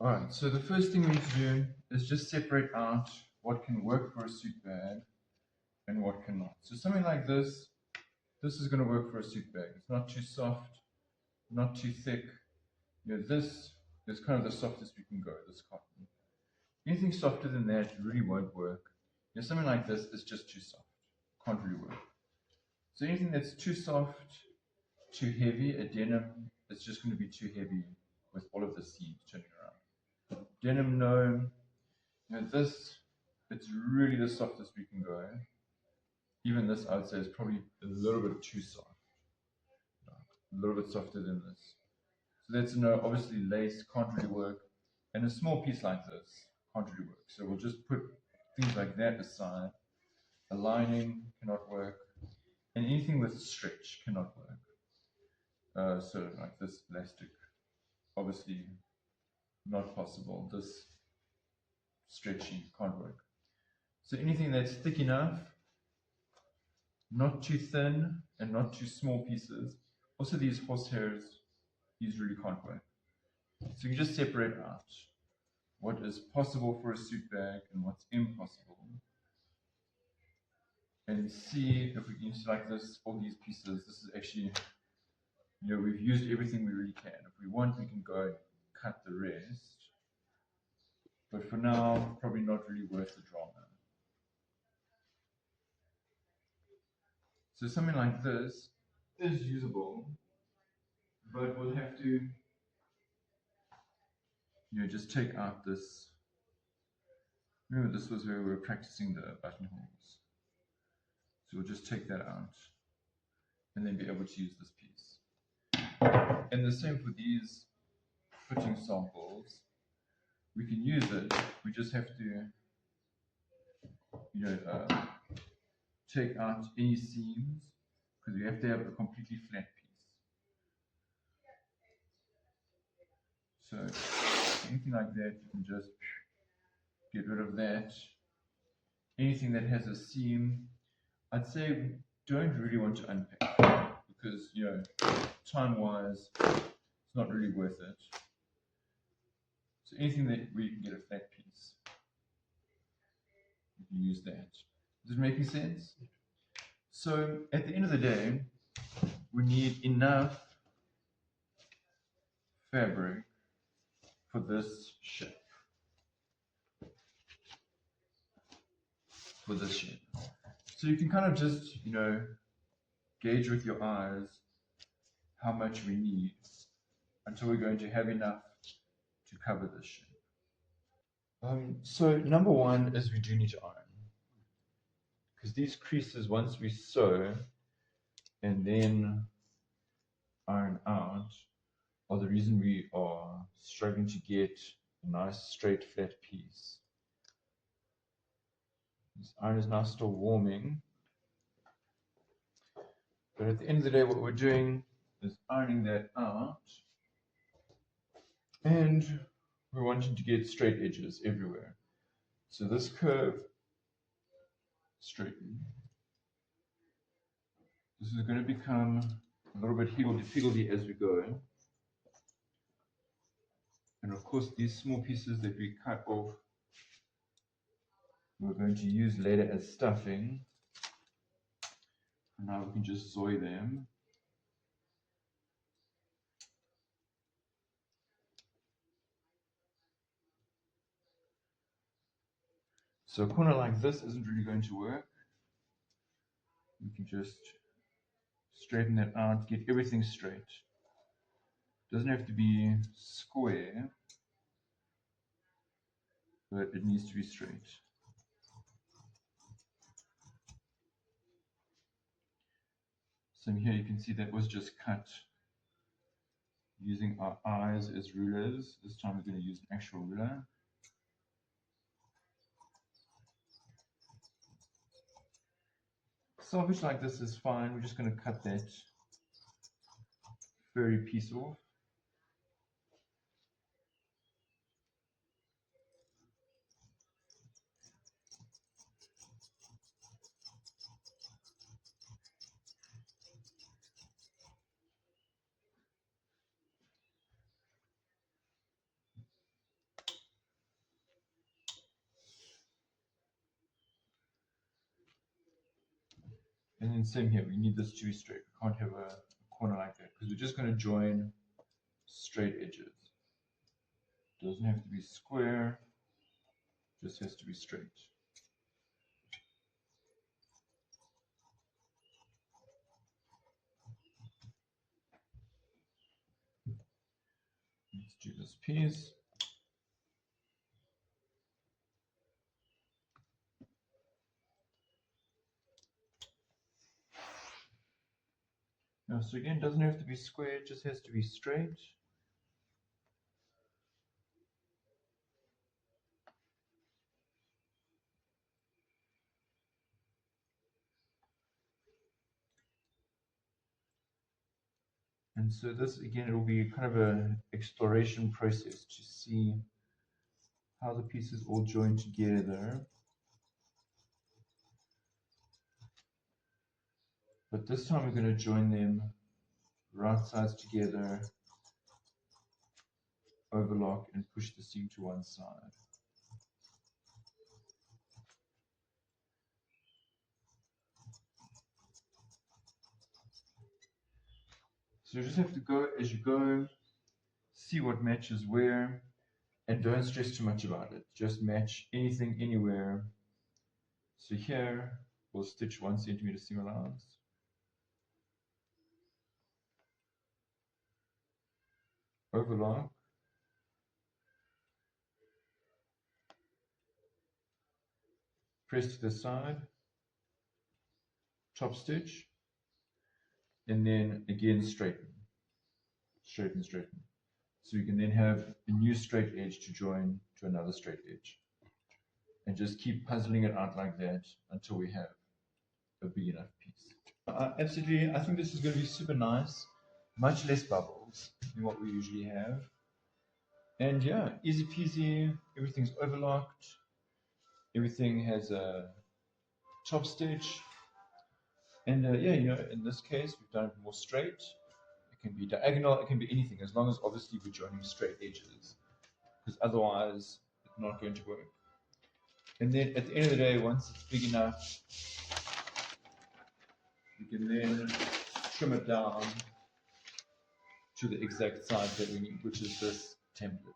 Alright, so the first thing we need to do is just separate out what can work for a suit bag and what cannot. So something like this is going to work for a suit bag. It's not too soft, not too thick. This is kind of the softest we can go, this cotton. Anything softer than that really won't work. Something like this is just too soft, can't really work. So anything that's too soft, too heavy, a denim, it's just going to be too heavy with all of the seams turning around. Denim, no. This, it's really the softest we can go. Even this, I would say, is probably a little bit too soft. A little bit softer than this. So that's no, obviously lace can't really work. And a small piece like this can't really work. So we'll just put things like that aside. A lining cannot work. And anything with stretch cannot work. So like this elastic, obviously not possible. This stretchy can't work. So anything that's thick enough, not too thin and not too small pieces. Also these horsehairs, these really can't work. So you can just separate out what is possible for a suit bag and what's impossible. And see if we can use like this, all these pieces. This is actually, we've used everything we really can. If we want, we can go and cut the rest. But for now, probably not really worth the drama. So something like this is usable, but we'll have to, just take out this. Remember, this was where we were practicing the buttonholes. So we'll just take that out and then be able to use this piece. And the same for these fitting samples. We can use it, we just have to take out any seams because we have to have a completely flat piece. So anything like that, you can just get rid of that. Anything that has a seam, I'd say don't really want to unpack because time-wise, it's not really worth it. So anything that where you can get a flat piece, you can use that. Is it making sense? So at the end of the day, we need enough fabric for this shape. So you can kind of just, gauge with your eyes how much we need until we're going to have enough to cover this shape. So number one is we do need to iron. Because these creases, once we sew and then iron out, are the reason we are struggling to get a nice straight flat piece. This iron is now still warming, but at the end of the day what we're doing is ironing that out, and we're wanting to get straight edges everywhere. So this curve, straighten. This is going to become a little bit higgledy-piggledy as we go. And of course these small pieces that we cut off, we're going to use later as stuffing. And now we can just soy them. So a corner like this isn't really going to work. We can just straighten that out, get everything straight. Doesn't have to be square, but it needs to be straight. So here you can see that was just cut using our eyes as rulers. This time we're going to use an actual ruler. Salvage like this is fine. We're just going to cut that furry piece off. And then same here, we need this to be straight. We can't have a corner like that because we're just going to join straight edges. Doesn't have to be square, just has to be straight. Let's do this piece. Now, so again, it doesn't have to be square, it just has to be straight. And so this, again, it will be kind of an exploration process to see how the pieces all join together. But this time we're going to join them right sides together, overlock, and push the seam to one side. So you just have to go as you go, see what matches where, and don't stress too much about it. Just match anything, anywhere. So here, we'll stitch 1 centimeter seam allowance. Overlock. Press to the side. Top stitch. And then again straighten. Straighten, straighten. So you can then have a new straight edge to join to another straight edge. And just keep puzzling it out like that until we have a big enough piece. Absolutely, I think this is going to be super nice. Much less bubbles than what we usually have. And yeah, easy peasy, everything's overlocked. Everything has a top stitch. And yeah, you know, in this case, we've done it more straight. It can be diagonal, it can be anything, as long as obviously we're joining straight edges, because otherwise it's not going to work. And then at the end of the day, once it's big enough, we can then trim it down to the exact size that we need, which is this template.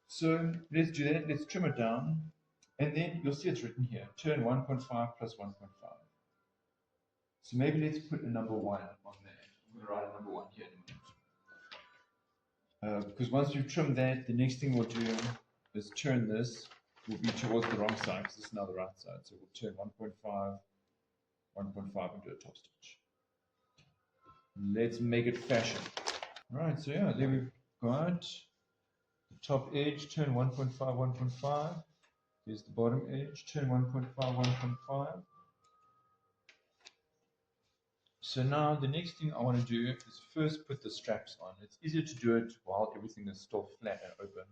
So let's do that. Let's trim it down. And then you'll see it's written here, turn 1.5 plus 1.5. So maybe let's put a number 1 on that. I'm going to write a number 1 here in a minute. Because once we've trimmed that, the next thing we'll do is turn this. Will be towards the wrong side because this is now the right side. So we'll turn 1.5, 1.5 and do a top stitch. Let's make it fashion. All right, so yeah, there we've got the top edge, turn 1.5, 1.5. Here's the bottom edge, turn 1.5, 1.5. So now the next thing I want to do is first put the straps on. It's easier to do it while everything is still flat and open.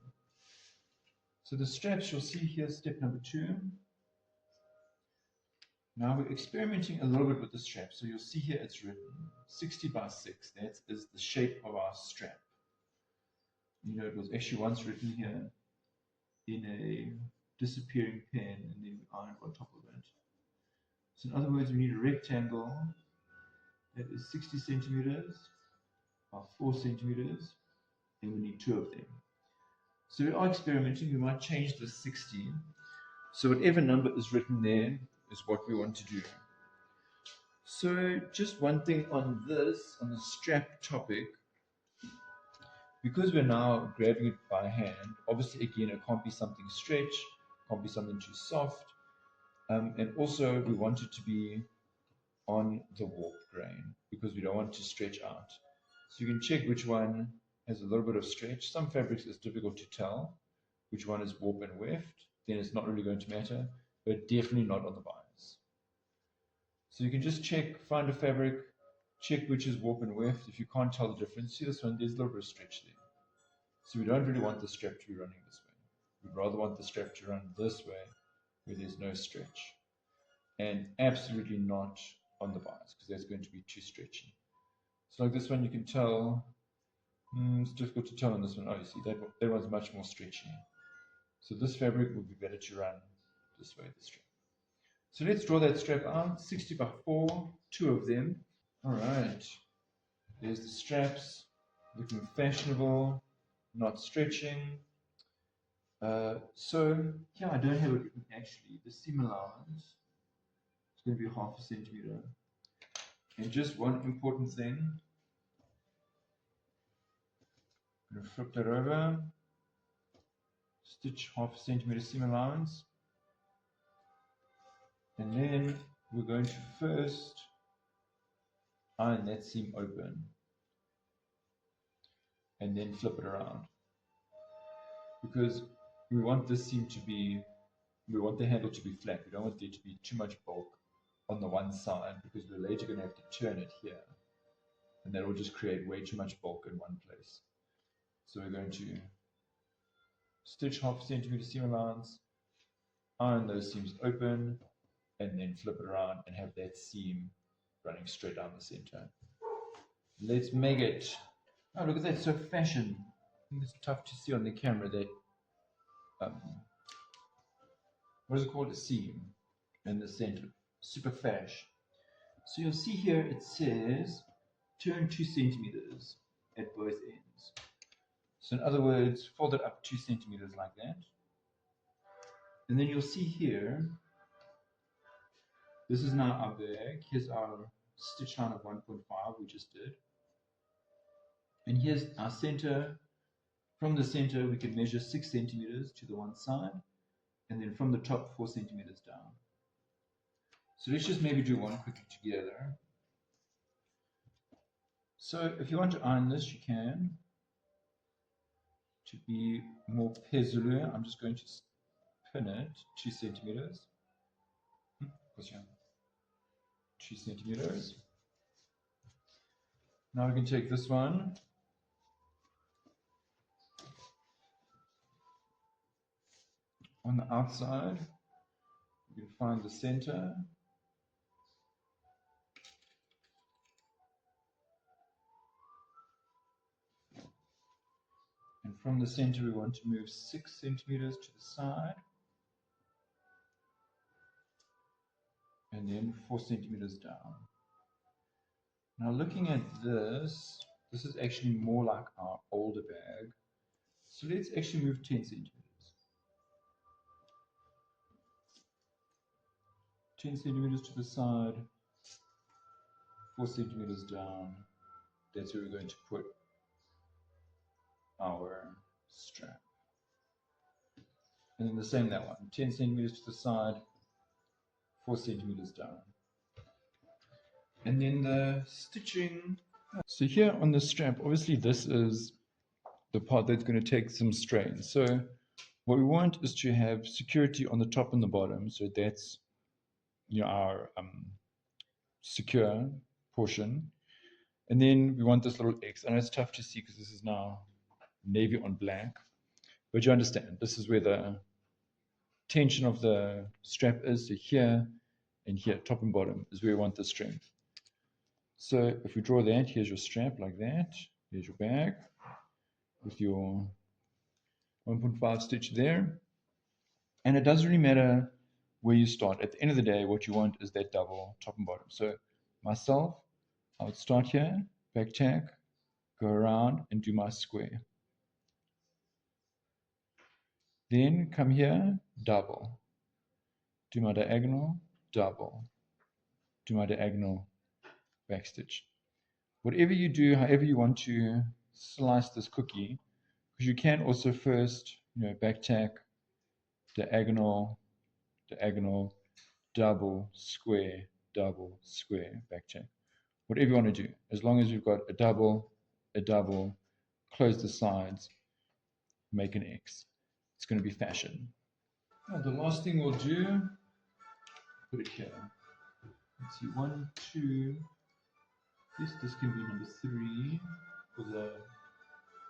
So the straps you'll see here, step number 2. Now we're experimenting a little bit with the strap. So you'll see here it's written 60 by 6. That is the shape of our strap. You know, it was actually once written here in a disappearing pen and then ironed on top of it. So in other words, we need a rectangle that is 60 centimeters by 4 centimeters, and we need 2 of them. So we are experimenting. We might change the 60. So whatever number is written there is what we want to do. So just one thing on this, on the strap topic, because we're now grabbing it by hand, obviously again it can't be something stretch, can't be something too soft, and also we want it to be on the warp grain because we don't want to stretch out. So you can check which one has a little bit of stretch. Some fabrics it's difficult to tell which one is warp and weft, then it's not really going to matter, but definitely not on the bias. So you can just check, find a fabric, check which is warp and weft. If you can't tell the difference, see this one, there's a little bit of stretch there. So we don't really want the strap to be running this way. We'd rather want the strap to run this way where there's no stretch. And absolutely not on the bias because that's going to be too stretchy. So like this one you can tell, it's difficult to tell on this one. Oh, you see that one's much more stretchy. So this fabric would be better to run this way, the strap. So let's draw that strap out, 60 by 4, 2 of them. All right, there's the straps, looking fashionable, not stretching. So here I don't have it written actually. The seam allowance is going to be 0.5 centimeter. And just one important thing, I'm going to flip that over, stitch 0.5 centimeter seam allowance, and then we're going to first iron that seam open and then flip it around, because we want this seam to be, we want the handle to be flat. We don't want there to be too much bulk on the one side, because we're later going to have to turn it here, and that will just create way too much bulk in one place. So we're going to stitch 0.5 centimeter seam allowance, iron those seams open, and then flip it around and have that seam running straight down the center. Let's make it. Oh, look at that, so fashion. I think it's tough to see on the camera that, what is it called, a seam in the center, super fash. So you'll see here it says turn 2 centimeters at both ends. So in other words, fold it up 2 centimeters like that. And then you'll see here, this is now our bag. Here's our stitch line of 1.5 we just did. And here's our center. From the center, we can measure 6 centimeters to the one side, and then from the top, 4 centimeters down. So let's just maybe do one quickly together. So if you want to iron this, you can. To be more pezulu, I'm just going to pin it 2 centimeters. 2 centimeters. Now we can take this one. On the outside, you can find the center. And from the center, we want to move 6 centimeters to the side. And then 4 centimeters down. Now looking at this, this is actually more like our older bag. So let's actually move 10 centimeters. 10 centimeters to the side, 4 centimeters down. That's where we're going to put our strap. And then the same that one, 10 centimeters to the side, 4 centimeters down. And then the stitching. So here on the strap, obviously this is the part that's going to take some strain. So what we want is to have security on the top and the bottom. So that's, you know, our secure portion. And then we want this little X. I know it's tough to see because this is now navy on black, but you understand, this is where the tension of the strap is. So here and here, top and bottom, is where we want the strength. So if we draw that, here's your strap like that. Here's your bag with your 1.5 stitch there. And it doesn't really matter where you start. At the end of the day, what you want is that double top and bottom. So myself, I would start here, back tack, go around and do my square. Then come here, double. Do my diagonal, double. Do my diagonal, back stitch. Whatever you do, however you want to slice this cookie, because you can also first, back tack, diagonal, diagonal, double, square, back tack. Whatever you want to do, as long as you've got a double, close the sides, make an X. It's going to be fashion. Now, the last thing we'll do, put it here. Let's see, 1, 2. Yes, this can be number 3 for the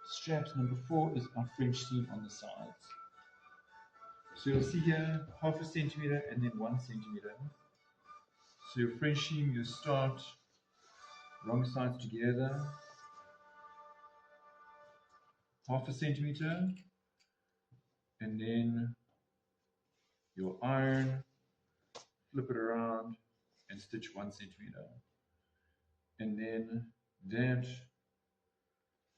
straps. Number 4 is our French seam on the sides. So you'll see here 0.5 centimeter and then 1 centimeter. So your French seam, you start wrong sides together, 0.5 centimeter, and then your iron, flip it around and stitch 1 centimeter. And then that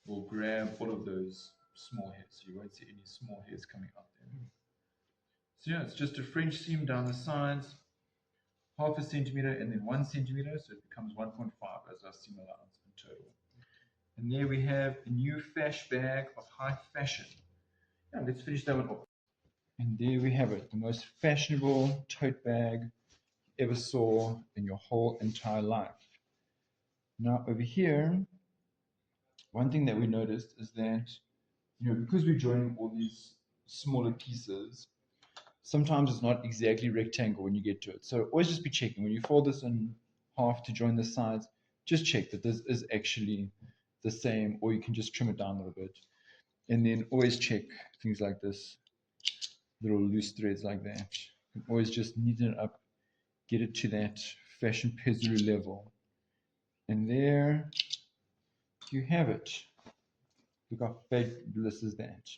will grab all of those small hairs. So you won't see any small hairs coming out there. So yeah, it's just a French seam down the sides, half a centimeter and then 1 centimeter, so it becomes 1.5 as our seam allowance in total. And there we have a new fash bag of high fashion. Yeah, let's finish that one off. And there we have it, the most fashionable tote bag you ever saw in your whole entire life. Now over here, one thing that we noticed is that, because we're joining all these smaller pieces, sometimes it's not exactly rectangle when you get to it. So always just be checking. When you fold this in half to join the sides, just check that this is actually the same, or you can just trim it down a little bit. And then always check things like this, little loose threads like that. You can always just neaten it up, get it to that fashion pezuru level. And there you have it. Look how fabulous is that.